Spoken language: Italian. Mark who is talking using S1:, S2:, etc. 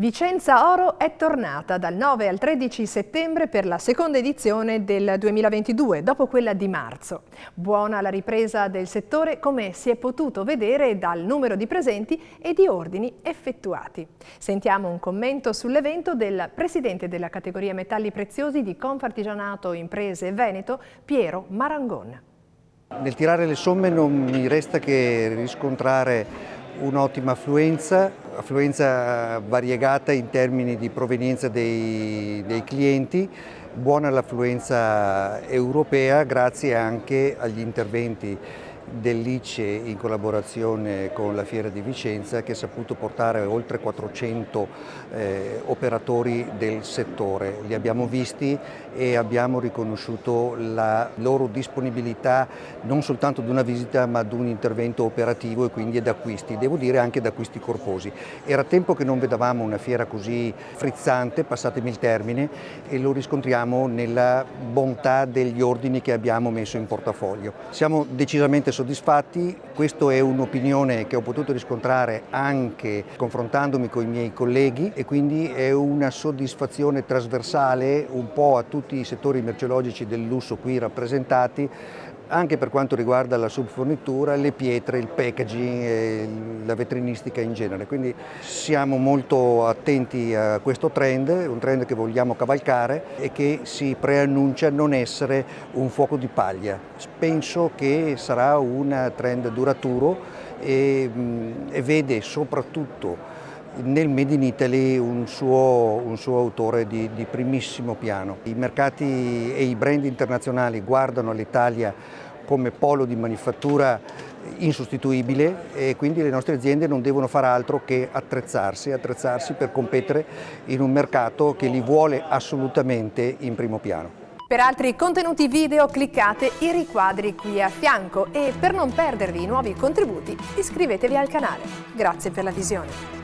S1: Vicenza Oro è tornata dal 9 al 13 settembre per la seconda edizione del 2022, dopo quella di marzo. Buona la ripresa del settore, come si è potuto vedere dal numero di presenti e di ordini effettuati. Sentiamo un commento sull'evento del presidente della categoria metalli preziosi di Confartigianato Imprese Veneto, Piero Marangon.
S2: Nel tirare le somme non mi resta che riscontrare un'ottima affluenza variegata in termini di provenienza dei clienti, buona l'affluenza europea grazie anche agli interventi dell'ICE in collaborazione con la Fiera di Vicenza, che ha saputo portare oltre 400 operatori del settore. Li abbiamo visti e abbiamo riconosciuto la loro disponibilità non soltanto ad una visita ma ad un intervento operativo e quindi ad acquisti, devo dire anche ad acquisti corposi. Era tempo che non vedevamo una fiera così frizzante, passatemi il termine, e lo riscontriamo nella bontà degli ordini che abbiamo messo in portafoglio. Siamo decisamente soddisfatti, questa è un'opinione che ho potuto riscontrare anche confrontandomi con i miei colleghi e quindi è una soddisfazione trasversale un po' a tutti i settori merceologici del lusso qui rappresentati, anche per quanto riguarda la subfornitura, le pietre, il packaging e la vetrinistica in genere. Quindi siamo molto attenti a questo trend, un trend che vogliamo cavalcare e che si preannuncia non essere un fuoco di paglia. Penso che sarà un trend duraturo e vede soprattutto nel Made in Italy un suo autore di primissimo piano. I mercati e i brand internazionali guardano l'Italia come polo di manifattura insostituibile e quindi le nostre aziende non devono fare altro che attrezzarsi per competere in un mercato che li vuole assolutamente in primo piano.
S1: Per altri contenuti video cliccate i riquadri qui a fianco e per non perdervi i nuovi contributi iscrivetevi al canale. Grazie per la visione.